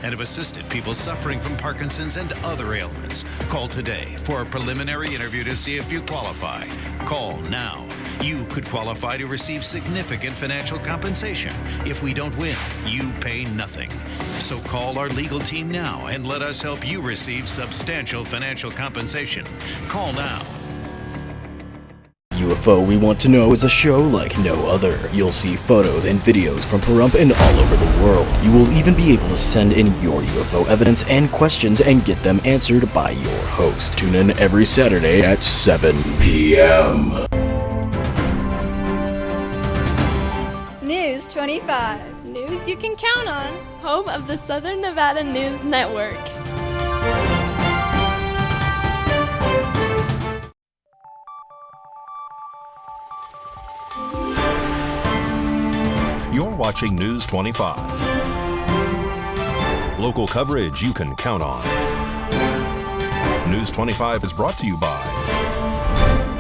and have assisted people suffering from Parkinson's and other ailments. Call today for a preliminary interview to see if you qualify. Call now. You could qualify to receive significant financial compensation. If we don't win, you pay nothing. So call our legal team now and let us help you receive substantial financial compensation. Call now. UFO We Want to Know is a show like no other. You'll see photos and videos from Pahrump and all over the world. You will even be able to send in your UFO evidence and questions and get them answered by your host. Tune in every Saturday at 7 p.m. News 25. News you can count on. Home of the Southern Nevada News Network. You're watching News 25. Local coverage you can count on. News 25 is brought to you by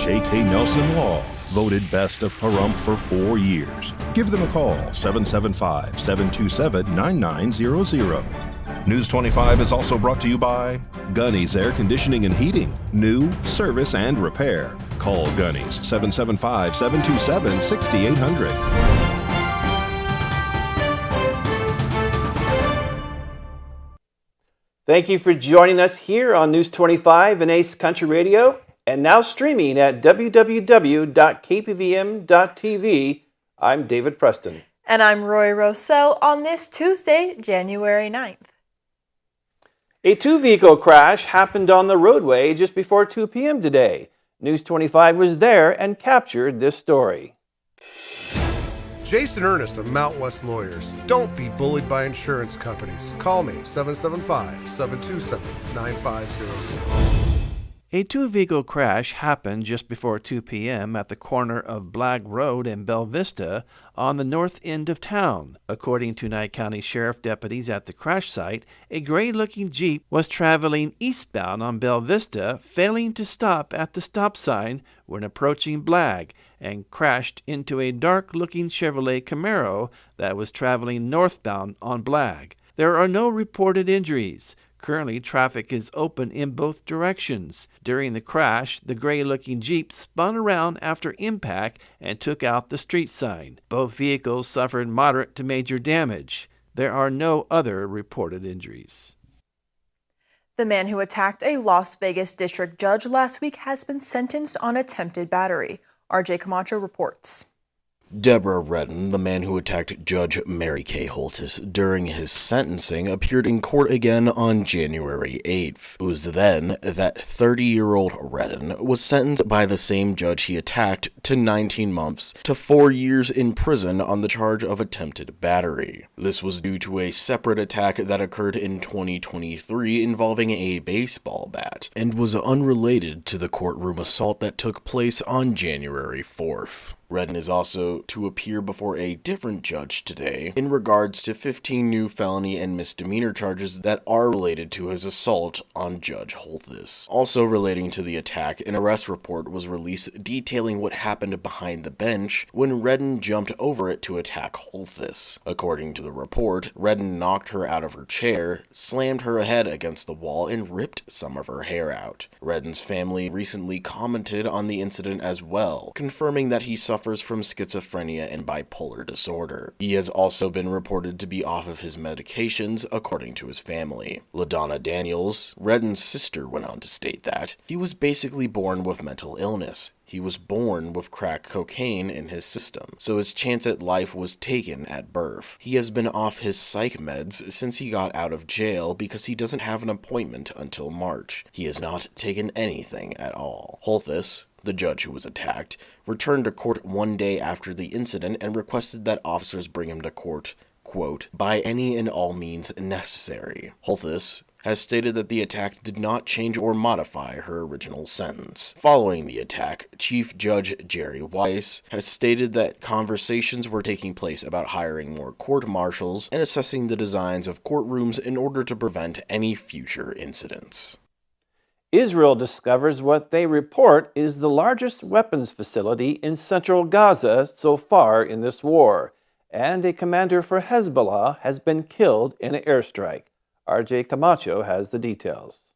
J.K. Nelson Law, voted best of Pahrump for 4 years. Give them a call, 775-727-9900. News 25 is also brought to you by Gunny's Air Conditioning and Heating. New, service, and repair. Call Gunny's, 775-727-6800. Thank you for joining us here on News 25 and Ace Country Radio, and now streaming at www.kpvm.tv. I'm David Preston. And I'm Roy Rossell on this Tuesday, January 9th. A two-vehicle crash happened on the roadway just before 2 p.m. today. News 25 was there and captured this story. Jason Ernest of Mount West Lawyers. Don't be bullied by insurance companies. Call me, 775-727-9500. A two-vehicle crash happened just before 2 p.m. at the corner of Blagg Road and Bella Vista on the north end of town. According to Nye County Sheriff deputies at the crash site, a gray-looking Jeep was traveling eastbound on Bella Vista, failing to stop at the stop sign when approaching Blagg, and crashed into a dark-looking Chevrolet Camaro that was traveling northbound on Blagg. There are no reported injuries. Currently, traffic is open in both directions. During the crash, the gray-looking Jeep spun around after impact and took out the street sign. Both vehicles suffered moderate to major damage. There are no other reported injuries. The man who attacked a Las Vegas district judge last week has been sentenced on attempted battery. RJ Camacho reports. Deborah Redden, the man who attacked Judge Mary Kay Holtis during his sentencing, appeared in court again on January 8th. It was then that 30-year-old Redden was sentenced by the same judge he attacked to 19 months to 4 years in prison on the charge of attempted battery. This was due to a separate attack that occurred in 2023 involving a baseball bat, and was unrelated to the courtroom assault that took place on January 4th. Redden is also to appear before a different judge today in regards to 15 new felony and misdemeanor charges that are related to his assault on Judge Holthus. Also relating to the attack, an arrest report was released detailing what happened behind the bench when Redden jumped over it to attack Holthus. According to the report, Redden knocked her out of her chair, slammed her head against the wall, and ripped some of her hair out. Redden's family recently commented on the incident as well, confirming that he suffers from schizophrenia and bipolar disorder. He has also been reported to be off of his medications, according to his family. LaDonna Daniels, Redden's sister, went on to state that he was basically born with mental illness. He was born with crack cocaine in his system, so his chance at life was taken at birth. He has been off his psych meds since he got out of jail because he doesn't have an appointment until March. He has not taken anything at all. Holthus, the judge who was attacked, returned to court 1 day after the incident and requested that officers bring him to court, quote, by any and all means necessary. Holthus has stated that the attack did not change or modify her original sentence. Following the attack, Chief Judge Jerry Weiss has stated that conversations were taking place about hiring more court marshals and assessing the designs of courtrooms in order to prevent any future incidents. Israel discovers what they report is the largest weapons facility in central Gaza so far in this war, and a commander for Hezbollah has been killed in an airstrike. RJ Camacho has the details.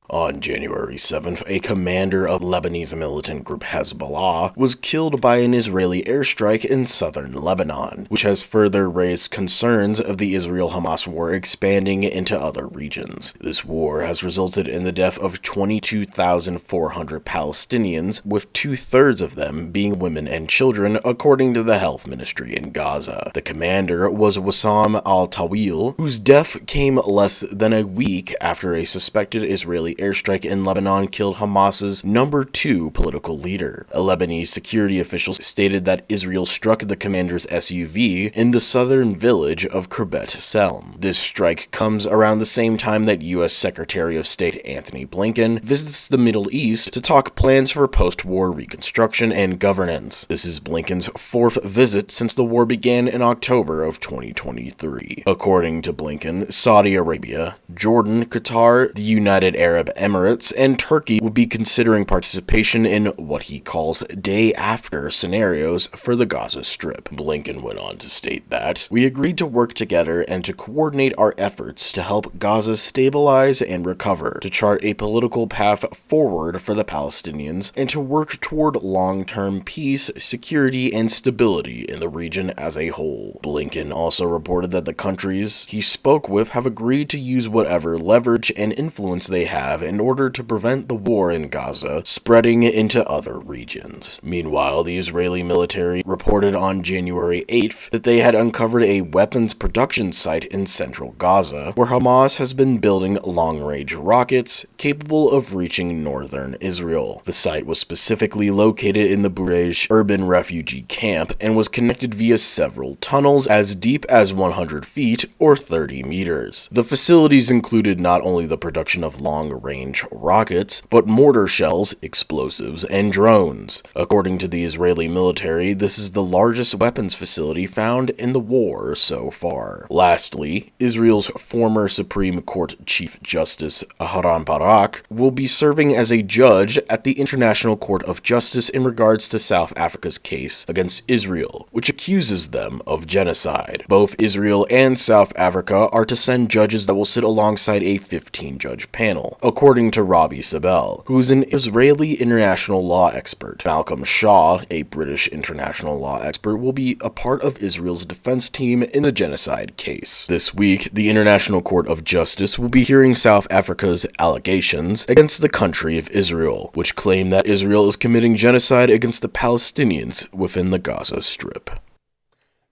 On January 7th, a commander of Lebanese militant group Hezbollah was killed by an Israeli airstrike in southern Lebanon, which has further raised concerns of the Israel-Hamas war expanding into other regions. This war has resulted in the death of 22,400 Palestinians, with 2/3 of them being women and children, according to the health ministry in Gaza. The commander was Wissam al-Tawil, whose death came less than a week after a suspected Israeli airstrike in Lebanon killed Hamas's number 2 political leader. A Lebanese security official stated that Israel struck the commander's SUV in the southern village of Kirbet Selm. This strike comes around the same time that U.S. Secretary of State Anthony Blinken visits the Middle East to talk plans for post-war reconstruction and governance. This is Blinken's 4th visit since the war began in October of 2023. According to Blinken, Saudi Arabia, Jordan, Qatar, the United Arab Emirates, and Turkey will be considering participation in what he calls day-after scenarios for the Gaza Strip. Blinken went on to state that, "We agreed to work together and to coordinate our efforts to help Gaza stabilize and recover, to chart a political path forward for the Palestinians, and to work toward long-term peace, security, and stability in the region as a whole." Blinken also reported that the countries he spoke with have agreed to use whatever leverage and influence they have in order to prevent the war in Gaza spreading into other regions. Meanwhile, the Israeli military reported on January 8th that they had uncovered a weapons production site in central Gaza, where Hamas has been building long-range rockets capable of reaching northern Israel. The site was specifically located in the Burej urban refugee camp and was connected via several tunnels as deep as 100 feet or 30 meters. The facilities included not only the production of long-range rockets, but mortar shells, explosives, and drones. According to the Israeli military, this is the largest weapons facility found in the war so far. Lastly, Israel's former Supreme Court Chief Justice Aharon Barak will be serving as a judge at the International Court of Justice in regards to South Africa's case against Israel, which accuses them of genocide. Both Israel and South Africa are to send judges that will sit alongside a 15-judge panel, according to Robbie Sabel, who is an Israeli international law expert. Malcolm Shaw, a British international law expert, will be a part of Israel's defense team in the genocide case. This week, the International Court of Justice will be hearing South Africa's allegations against the country of Israel, which claim that Israel is committing genocide against the Palestinians within the Gaza Strip.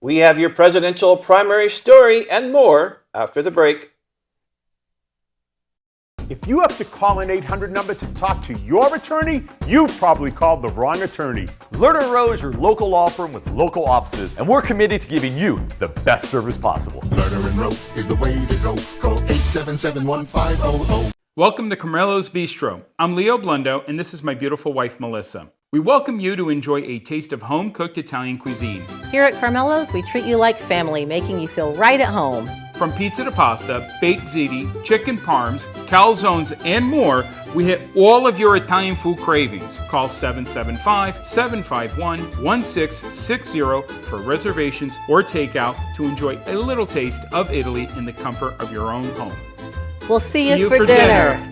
We have your presidential primary story and more after the break. If you have to call an 800 number to talk to your attorney, you probably called the wrong attorney. Lerner Rowe is your local law firm with local offices, and we're committed to giving you the best service possible. Lerner & Rowe is the way to go. Call 877-1500. Welcome to Carmelo's Bistro. I'm Leo Blundo, and this is my beautiful wife, Melissa. We welcome you to enjoy a taste of home-cooked Italian cuisine. Here at Carmelo's, we treat you like family, making you feel right at home. From pizza to pasta, baked ziti, chicken parms, calzones, and more, we hit all of your Italian food cravings. Call 775-751-1660 for reservations or takeout to enjoy a little taste of Italy in the comfort of your own home. We'll see you for dinner.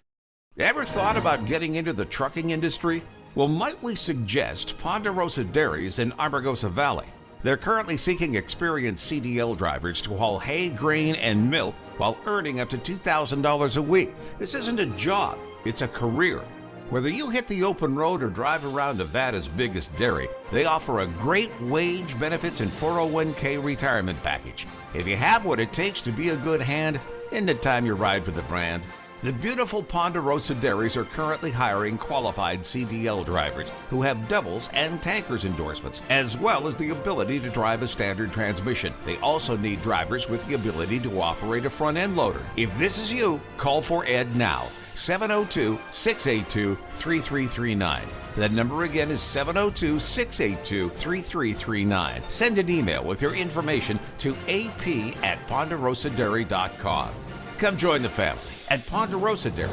Ever thought about getting into the trucking industry? Well, might we suggest Ponderosa Dairies in Amargosa Valley? They're currently seeking experienced CDL drivers to haul hay, grain, and milk while earning up to $2,000 a week. This isn't a job, it's a career. Whether you hit the open road or drive around Nevada's biggest dairy, they offer a great wage, benefits, and 401k retirement package. If you have what it takes to be a good hand, isn't it time you ride for the brand? The beautiful Ponderosa Dairies are currently hiring qualified CDL drivers who have doubles and tankers endorsements, as well as the ability to drive a standard transmission. They also need drivers with the ability to operate a front-end loader. If this is you, call for Ed now, 702-682-3339. That number again is 702-682-3339. Send an email with your information to ap@ponderosadairy.com. Come join the family at Ponderosa Dairy.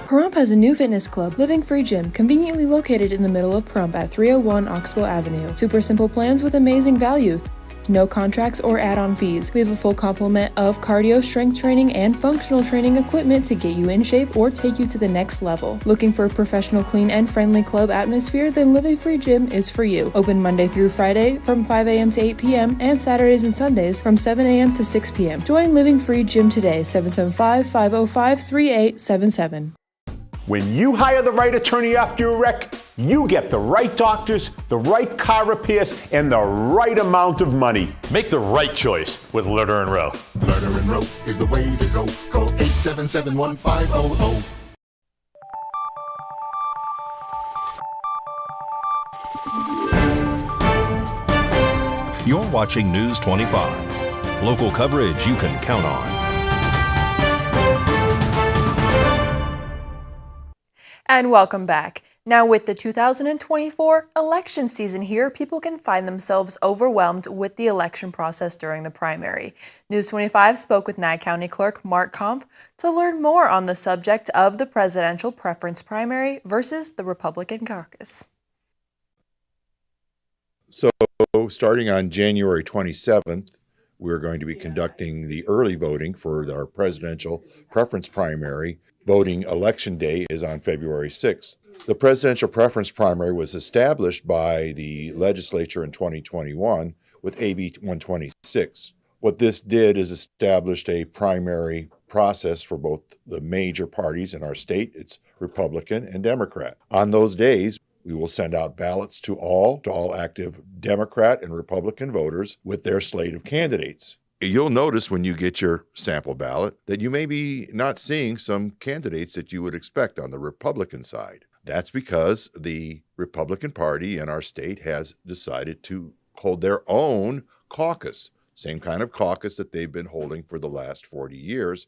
Pahrump has a new fitness club, Living Free Gym, conveniently located in the middle of Pahrump at 301 Oxbow Avenue. Super simple plans with amazing value. No contracts or add-on fees. We have a full complement of cardio, strength training, and functional training equipment to get you in shape or take you to the next level. Looking for a professional, clean, and friendly club atmosphere? Then Living Free Gym is for you. Open Monday through Friday from 5 a.m. to 8 p.m. and Saturdays and Sundays from 7 a.m. to 6 p.m. Join Living Free Gym today, 775-505-3877. When you hire the right attorney after a wreck, you get the right doctors, the right car repairs, and the right amount of money. Make the right choice with Lerner & Rowe. Lerner & Rowe is the way to go. Call 877-1500. You're watching News 25. Local coverage you can count on. And welcome back. Now with the 2024 election season here, people can find themselves overwhelmed with the election process during the primary. News 25 spoke with Nye County Clerk Mark Kampf to learn more on the subject of the presidential preference primary versus the Republican caucus. So starting on January 27th, we're going to be conducting the early voting for our presidential preference primary. Voting election day is on February 6th. The presidential preference primary was established by the legislature in 2021 with AB 126. What this did is established a primary process for both the major parties in our state. It's Republican and Democrat. On those days, we will send out ballots to all active Democrat and Republican voters with their slate of candidates. You'll notice when you get your sample ballot that you may be not seeing some candidates that you would expect on the Republican side. That's because the Republican Party in our state has decided to hold their own caucus, same kind of caucus that they've been holding for the last 40 years,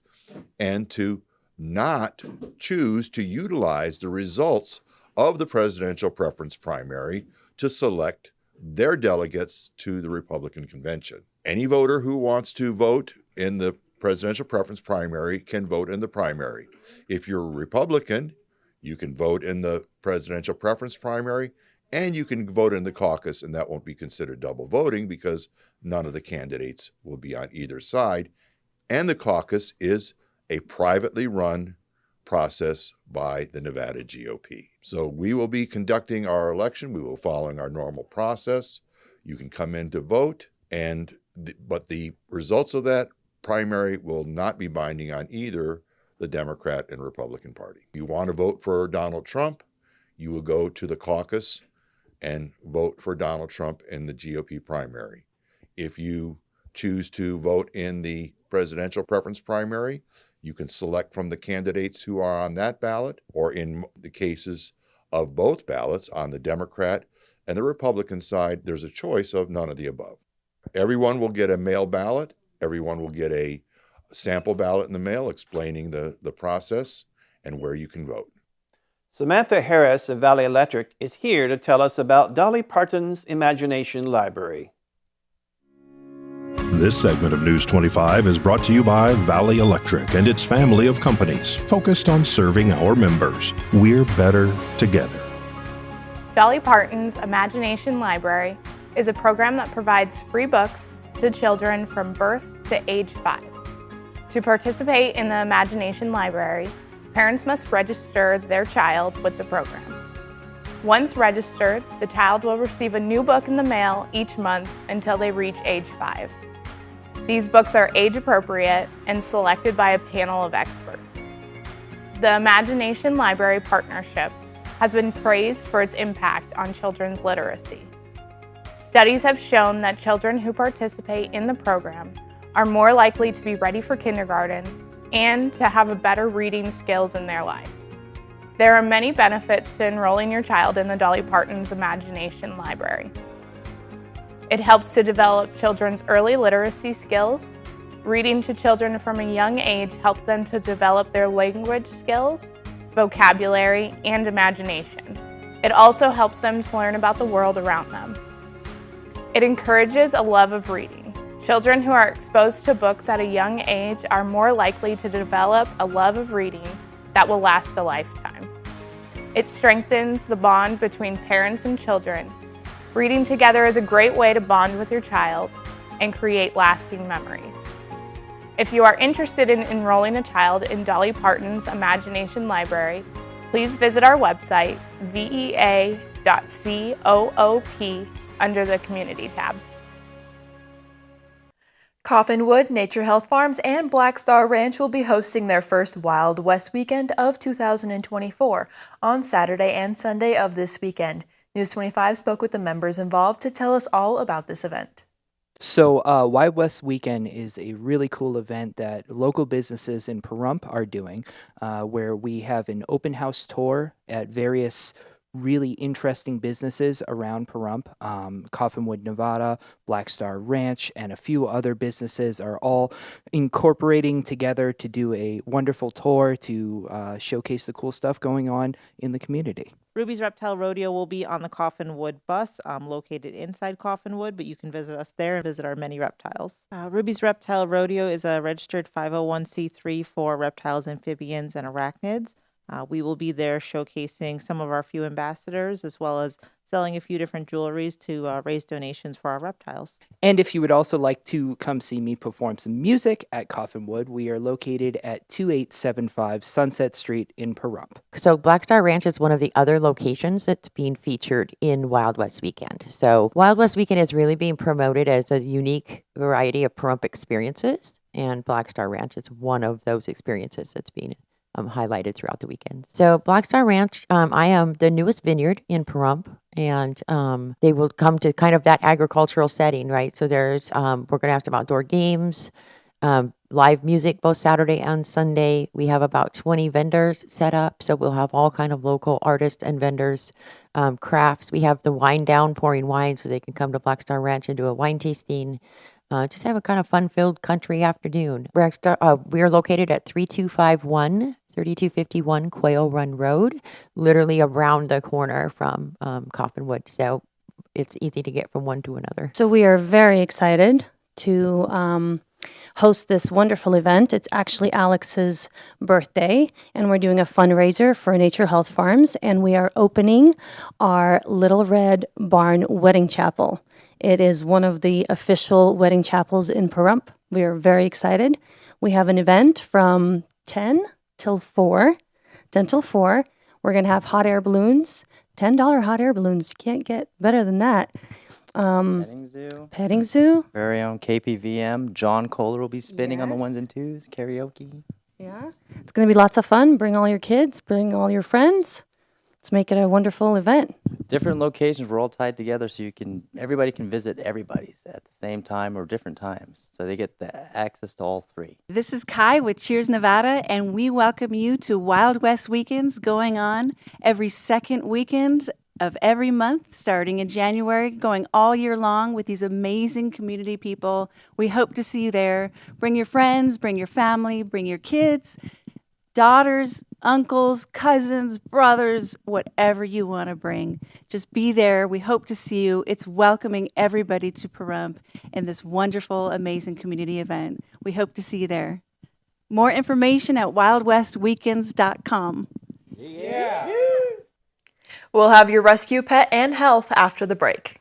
and to not choose to utilize the results of the presidential preference primary to select their delegates to the Republican convention. Any voter who wants to vote in the presidential preference primary can vote in the primary. If you're a Republican, you can vote in the presidential preference primary and you can vote in the caucus, and that won't be considered double voting because none of the candidates will be on either side. And the caucus is a privately run process by the Nevada GOP. So we will be conducting our election. We will be following our normal process. You can come in to vote, but the results of that primary will not be binding on either the Democrat and Republican Party. You want to vote for Donald Trump, you will go to the caucus and vote for Donald Trump in the GOP primary. If you choose to vote in the presidential preference primary, you can select from the candidates who are on that ballot, or in the cases of both ballots, on the Democrat and the Republican side, there's a choice of none of the above. Everyone will get a mail ballot. Everyone will get a sample ballot in the mail explaining the process and where you can vote. Samantha Harris of Valley Electric is here to tell us about Dolly Parton's Imagination Library. This segment of News 25 is brought to you by Valley Electric and its family of companies focused on serving our members. We're better together. Dolly Parton's Imagination Library is a program that provides free books to children from birth to age 5. To participate in the Imagination Library, parents must register their child with the program. Once registered, the child will receive a new book in the mail each month until they reach age 5. These books are age-appropriate and selected by a panel of experts. The Imagination Library Partnership has been praised for its impact on children's literacy. Studies have shown that children who participate in the program are more likely to be ready for kindergarten and to have a better reading skills in their life. There are many benefits to enrolling your child in the Dolly Parton's Imagination Library. It helps to develop children's early literacy skills. Reading to children from a young age helps them to develop their language skills, vocabulary, and imagination. It also helps them to learn about the world around them. It encourages a love of reading. Children who are exposed to books at a young age are more likely to develop a love of reading that will last a lifetime. It strengthens the bond between parents and children. Reading together is a great way to bond with your child. and create lasting memories. If you are interested in enrolling a child in Dolly Parton's Imagination Library, please visit our website, vea.coop, under the Community tab. Coffinwood, Nature Health Farms, and Black Star Ranch will be hosting their first Wild West weekend of 2024 on Saturday and Sunday of this weekend. News 25 spoke with the members involved to tell us all about this event. So Wild West Weekend is a really cool event that local businesses in Pahrump are doing, where we have an open house tour at various really interesting businesses around Pahrump. Coffinwood, Nevada, Black Star Ranch, and a few other businesses are all incorporating together to do a wonderful tour to showcase the cool stuff going on in the community. Ruby's Reptile Rodeo will be on the Coffinwood bus, located inside Coffinwood, but you can visit us there and visit our many reptiles. Ruby's Reptile Rodeo is a registered 501c3 for reptiles, amphibians, and arachnids. We will be there showcasing some of our few ambassadors, as well as selling a few different jewelries to raise donations for our reptiles. And if you would also like to come see me perform some music at Coffinwood, we are located at 2875 Sunset Street in Pahrump. So Black Star Ranch is one of the other locations that's being featured in Wild West Weekend. So Wild West Weekend is really being promoted as a unique variety of Pahrump experiences, and Black Star Ranch is one of those experiences that's being highlighted throughout the weekend. So Black Star Ranch, I am the newest vineyard in Pahrump, and they will come to kind of that agricultural setting, right? So there's, we're going to have some outdoor games, live music both Saturday and Sunday. We have about 20 vendors set up, so we'll have all kind of local artists and vendors, crafts. We have the wine down, pouring wine, so they can come to Black Star Ranch and do a wine tasting. Just have a kind of fun-filled country afternoon. We are located at 3251 Quail Run Road, literally around the corner from Coffinwood. So it's easy to get from one to another. So we are very excited to host this wonderful event. It's actually Alex's birthday, and we're doing a fundraiser for Nature Health Farms, and we are opening our Little Red Barn Wedding Chapel. It is one of the official wedding chapels in Pahrump. We are very excited. We have an event from 10 till 4. We're going to have hot air balloons, $10 hot air balloons. You can't get better than that. Petting zoo. Very own KPVM. John Kohler will be spinning on the ones and twos. Karaoke. Yeah. It's going to be lots of fun. Bring all your kids. Bring all your friends. Let's make it a wonderful event. Different locations. We're all tied together, so everybody can visit everybody's at the same time or different times. So they get the access to all three. This is Kai with Cheers Nevada, and we welcome you to Wild West Weekends going on every second weekend of every month, starting in January, going all year long with these amazing community people. We hope to see you there. Bring your friends, bring your family, bring your kids, daughters, uncles, cousins, brothers, whatever you want to bring. Just be there. We hope to see you. It's welcoming everybody to Pahrump in this wonderful, amazing community event. We hope to see you there. More information at wildwestweekends.com. Yeah. We'll have your rescue, pet, and health after the break.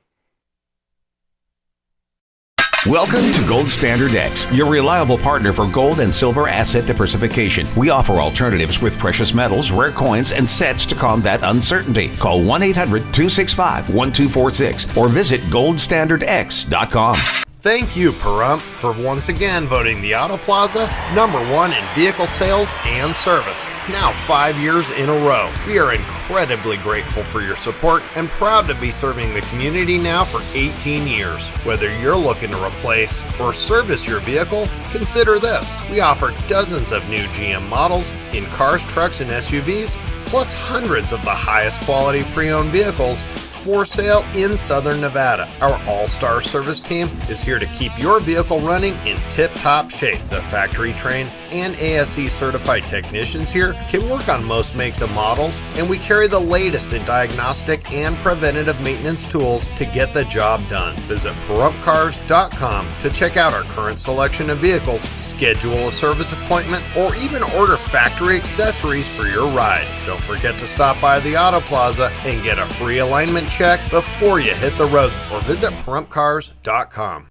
Welcome to Gold Standard X, your reliable partner for gold and silver asset diversification. We offer alternatives with precious metals, rare coins, and sets to combat uncertainty. Call 1-800-265-1246 or visit goldstandardx.com. Thank you, Pahrump, for once again voting the Auto Plaza #1 in vehicle sales and service, now 5 years in a row. We are incredibly grateful for your support and proud to be serving the community now for 18 years. Whether you're looking to replace or service your vehicle, consider this. We offer dozens of new GM models in cars, trucks, and SUVs, plus hundreds of the highest quality pre-owned vehicles for sale in Southern Nevada. Our all-star service team is here to keep your vehicle running in tip-top shape. The factory-trained and ASE certified technicians here can work on most makes and models, and we carry the latest in diagnostic and preventative maintenance tools to get the job done. Visit PahrumpCars.com to check out our current selection of vehicles, schedule a service appointment, or even order factory accessories for your ride. Don't forget to stop by the Auto Plaza and get a free alignment check before you hit the road, or visit PahrumpCars.com.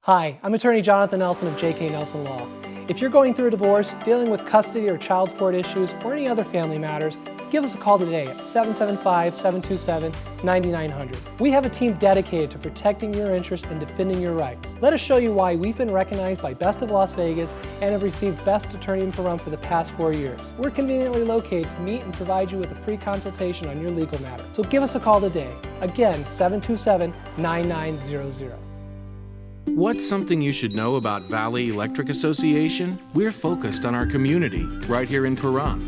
Hi, I'm attorney Jonathan Nelson of J.K. Nelson Law. If you're going through a divorce, dealing with custody or child support issues, or any other family matters, give us a call today at 775-727-9900. We have a team dedicated to protecting your interests and defending your rights. Let us show you why we've been recognized by Best of Las Vegas and have received Best Attorney in Pahrump for the past 4 years. We're conveniently located to meet and provide you with a free consultation on your legal matter. So give us a call today. Again, 727-9900. What's something you should know about Valley Electric Association? We're focused on our community right here in Pahrump.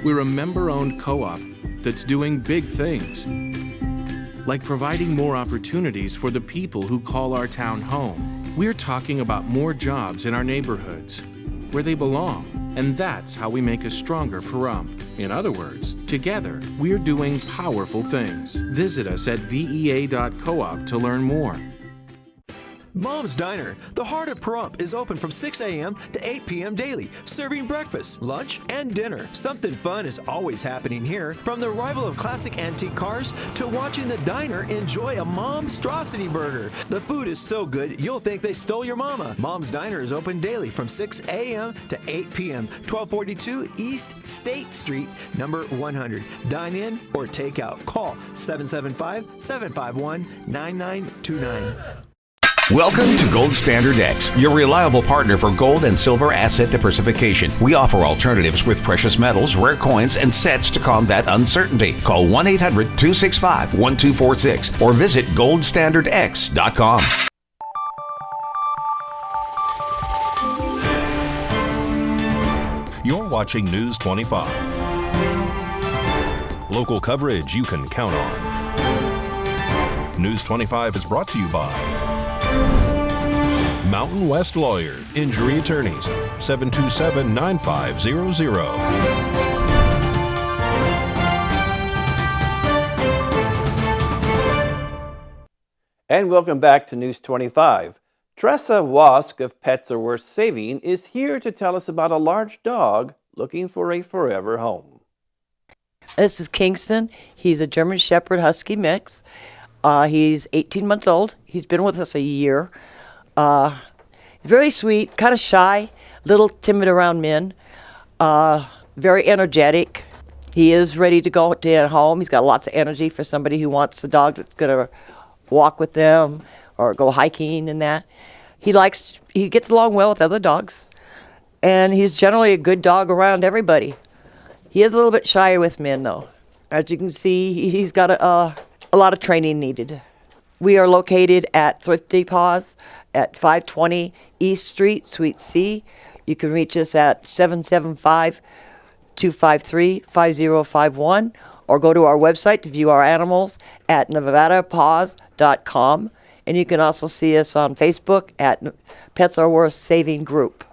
We're a member-owned co-op that's doing big things, like providing more opportunities for the people who call our town home. We're talking about more jobs in our neighborhoods, where they belong, and that's how we make a stronger Pahrump. In other words, together, we're doing powerful things. Visit us at vea.coop to learn more. Mom's Diner, the heart of Pahrump, is open from 6 a.m. to 8 p.m. daily, serving breakfast, lunch, and dinner. Something fun is always happening here, from the arrival of classic antique cars to watching the diner enjoy a Momstrosity burger. The food is so good, you'll think they stole your mama. Mom's Diner is open daily from 6 a.m. to 8 p.m., 1242 East State Street, number 100. Dine in or take out. Call 775-751-9929. Welcome to Gold Standard X, your reliable partner for gold and silver asset diversification. We offer alternatives with precious metals, rare coins, and sets to combat uncertainty. Call 1-800-265-1246 or visit goldstandardx.com. You're watching News 25. Local coverage you can count on. News 25 is brought to you by Mountain West Lawyer, Injury Attorneys, 727-9500. And welcome back to News 25. Tressa Wask of Pets Are Worth Saving is here to tell us about a large dog looking for a forever home. This is Kingston. He's a German Shepherd Husky mix. He's 18 months old. He's been with us a year. He's very sweet, kind of shy, little timid around men, very energetic. He is ready to go to home. He's got lots of energy for somebody who wants a dog that's going to walk with them or go hiking and that. He gets along well with other dogs, and he's generally a good dog around everybody. He is a little bit shyer with men, though. As you can see, he's got a lot of training needed. We are located at Thrifty Paws at 520 East Street, Suite C. You can reach us at 775-253-5051 or go to our website to view our animals at nevadapaws.com. And you can also see us on Facebook at Pets Are Worth Saving Group.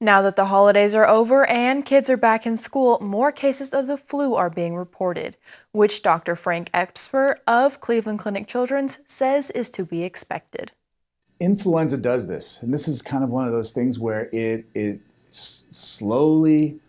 Now that the holidays are over and kids are back in school, more cases of the flu are being reported, which Dr. Frank Epsper of Cleveland Clinic Children's says is to be expected. Influenza does this, and this is kind of one of those things where it slowly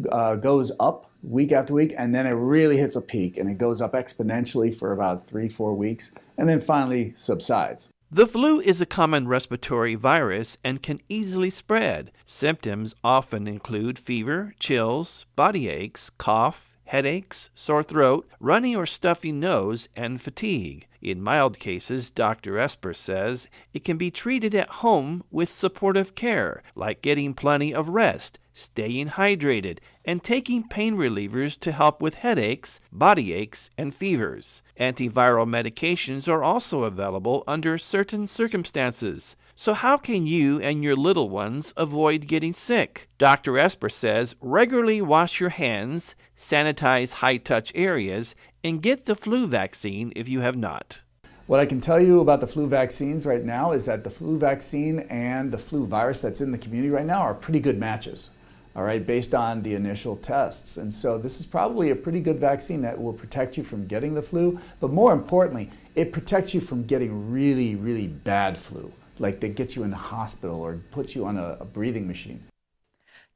goes up week after week, and then it really hits a peak, and it goes up exponentially for about 3-4 weeks, and then finally subsides. The flu is a common respiratory virus and can easily spread. Symptoms often include fever, chills, body aches, cough, headaches, sore throat, runny or stuffy nose, and fatigue. In mild cases, Dr. Esper says it can be treated at home with supportive care, like getting plenty of rest, staying hydrated, and taking pain relievers to help with headaches, body aches, and fevers. Antiviral medications are also available under certain circumstances. So how can you and your little ones avoid getting sick? Dr. Esper says regularly wash your hands, sanitize high-touch areas, and get the flu vaccine if you have not. What I can tell you about the flu vaccines right now is that the flu vaccine and the flu virus that's in the community right now are pretty good matches, all right, based on the initial tests. And so this is probably a pretty good vaccine that will protect you from getting the flu, but more importantly, it protects you from getting really, really bad flu, like that gets you in the hospital or puts you on a breathing machine.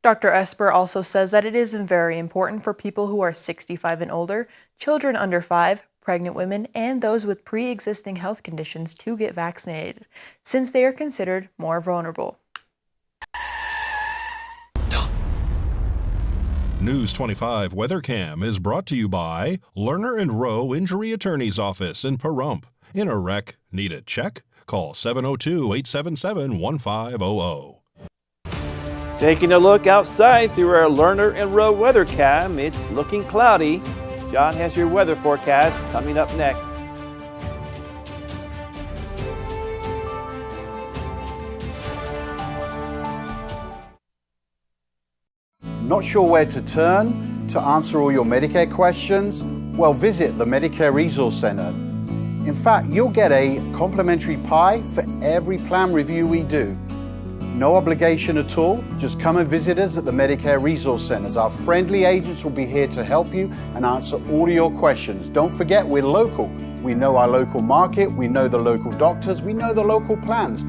Dr. Esper also says that it is very important for people who are 65 and older, children under 5, pregnant women, and those with pre-existing health conditions to get vaccinated, since they are considered more vulnerable. News 25 WeatherCam is brought to you by Lerner and Rowe Injury Attorney's Office in Pahrump. In a wreck, need a check? Call 702-877-1500. Taking a look outside through our Lerner and Rowe weather cam, it's looking cloudy. John has your weather forecast coming up next. Not sure where to turn to answer all your Medicare questions? Well, visit the Medicare Resource Center. In fact, you'll get a complimentary pie for every plan review we do. No obligation at all, just come and visit us at the Medicare Resource Centers. Our friendly agents will be here to help you and answer all of your questions. Don't forget, we're local. We know our local market, we know the local doctors, we know the local plans.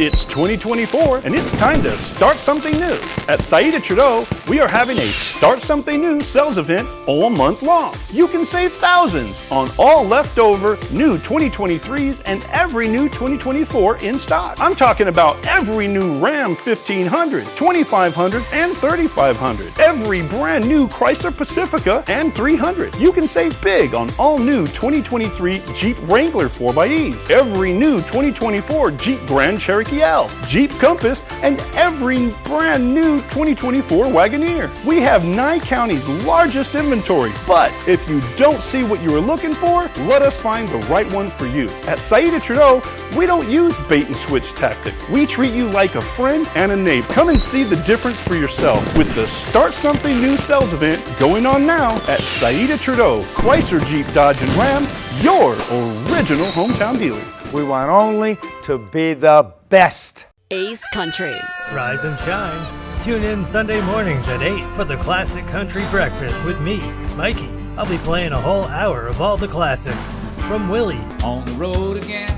It's 2024 and it's time to start something new. At Saida Trudeau, we are having a Start Something New sales event all month long. You can save thousands on all leftover new 2023s and every new 2024 in stock. I'm talking about every new Ram 1500, 2500, and 3500. Every brand new Chrysler Pacifica and 300. You can save big on all new 2023 Jeep Wrangler 4xEs. Every new 2024 Jeep Grand Cherokee L, Jeep Compass, and every brand new 2024 Wagoneer. We have Nye County's largest inventory, but if you don't see what you are looking for, let us find the right one for you. At Saida Trudeau, we don't use bait and switch tactic. We treat you like a friend and a neighbor. Come and see the difference for yourself with the Start Something New sales event going on now at Saida Trudeau, Chrysler, Jeep, Dodge, and Ram, your original hometown dealer. We want only to be the best. Ace Country. Rise and shine. Tune in Sunday mornings at 8 for the Classic Country Breakfast with me, Mikey. I'll be playing a whole hour of all the classics. From Willie. On the road again.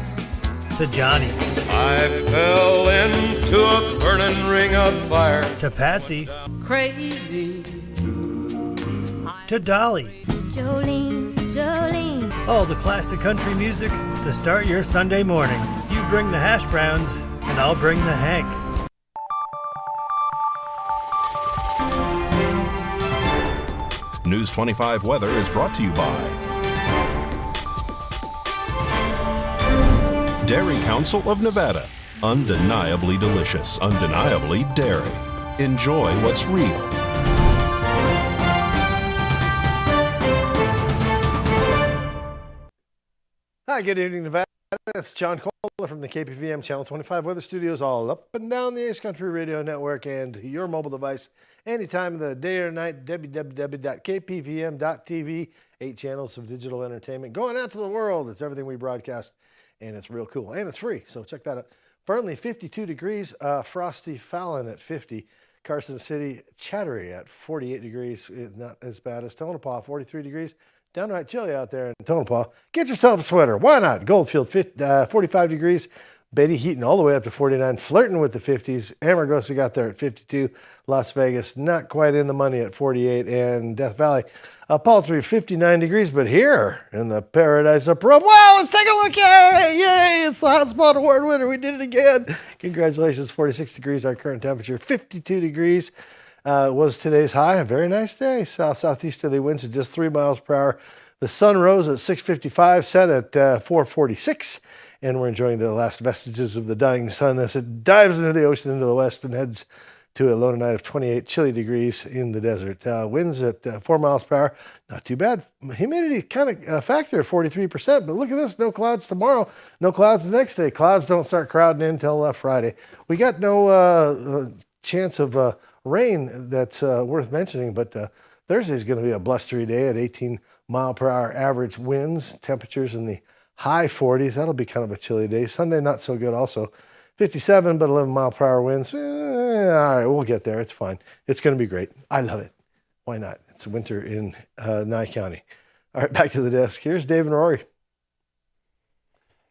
To Johnny. I fell into a burning ring of fire. To Patsy. Crazy. To Dolly. Jolene, Jolene. All the classic country music to start your Sunday morning. You bring the hash browns, and I'll bring the Hank. News 25 weather is brought to you by Dairy Council of Nevada. Undeniably delicious, undeniably dairy. Enjoy what's real. Hi, good evening, Nevada. It's John Kohler from the KPVM Channel 25 Weather Studios, all up and down the Ace Country Radio Network and your mobile device anytime of the day or night. www.kpvm.tv. 8 channels of digital entertainment going out to the world. It's everything we broadcast, and it's real cool. And it's free, so check that out. Fernley, 52 degrees. Frosty Fallon at 50. Carson City, chattery at 48 degrees. Not as bad as Tonopah, 43 degrees. Downright chilly out there in Tonopah. Get yourself a sweater. Why not? Goldfield, 45 degrees. Betty Heaton all the way up to 49, flirting with the 50s. Amargosa got there at 52. Las Vegas, not quite in the money at 48. And Death Valley, paltry 59 degrees. But here in the paradise of Pahrump, wow, let's take a look. Yay, yay, it's the Hot Spot Award winner. We did it again. Congratulations, 46 degrees, our current temperature. 52 degrees was today's high. A very nice day. South-southeasterly winds at just 3 miles per hour. The sun rose at 6:55, set at 4:46. And we're enjoying the last vestiges of the dying sun as it dives into the ocean into the west and heads to a low tonight of 28 chilly degrees in the desert. Winds at 4 miles per hour. Not too bad. Humidity kind of a factor at 43%, but look at this. No clouds tomorrow. No clouds the next day. Clouds don't start crowding in until Friday. We got no chance of rain that's worth mentioning, but Thursday is going to be a blustery day at 18 mile per hour average winds. Temperatures in the high 40s. That'll be kind of a chilly day. Sunday, not so good also. 57, but 11 mile per hour winds. All right, we'll get there. It's fine. It's going to be great. I love it. Why not? It's winter in Nye County. All right, back to the desk. Here's Dave and Rory.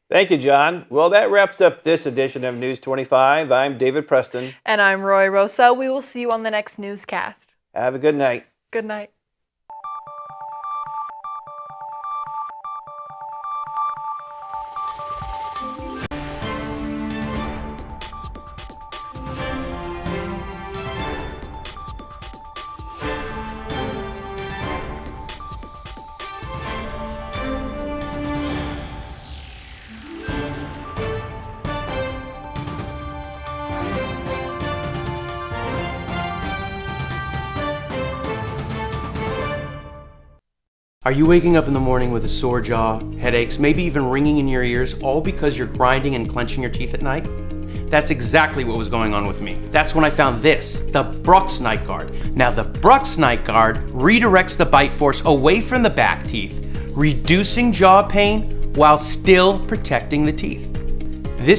Thank you, John. Well, that wraps up this edition of News 25. I'm David Preston. And I'm Roy Rosa. We will see you on the next newscast. Have a good night. Good night. Are you waking up in the morning with a sore jaw, headaches, maybe even ringing in your ears, all because you're grinding and clenching your teeth at night? That's exactly what was going on with me. That's when I found this, the Brux Night Guard. Now the Brux Night Guard redirects the bite force away from the back teeth, reducing jaw pain while still protecting the teeth.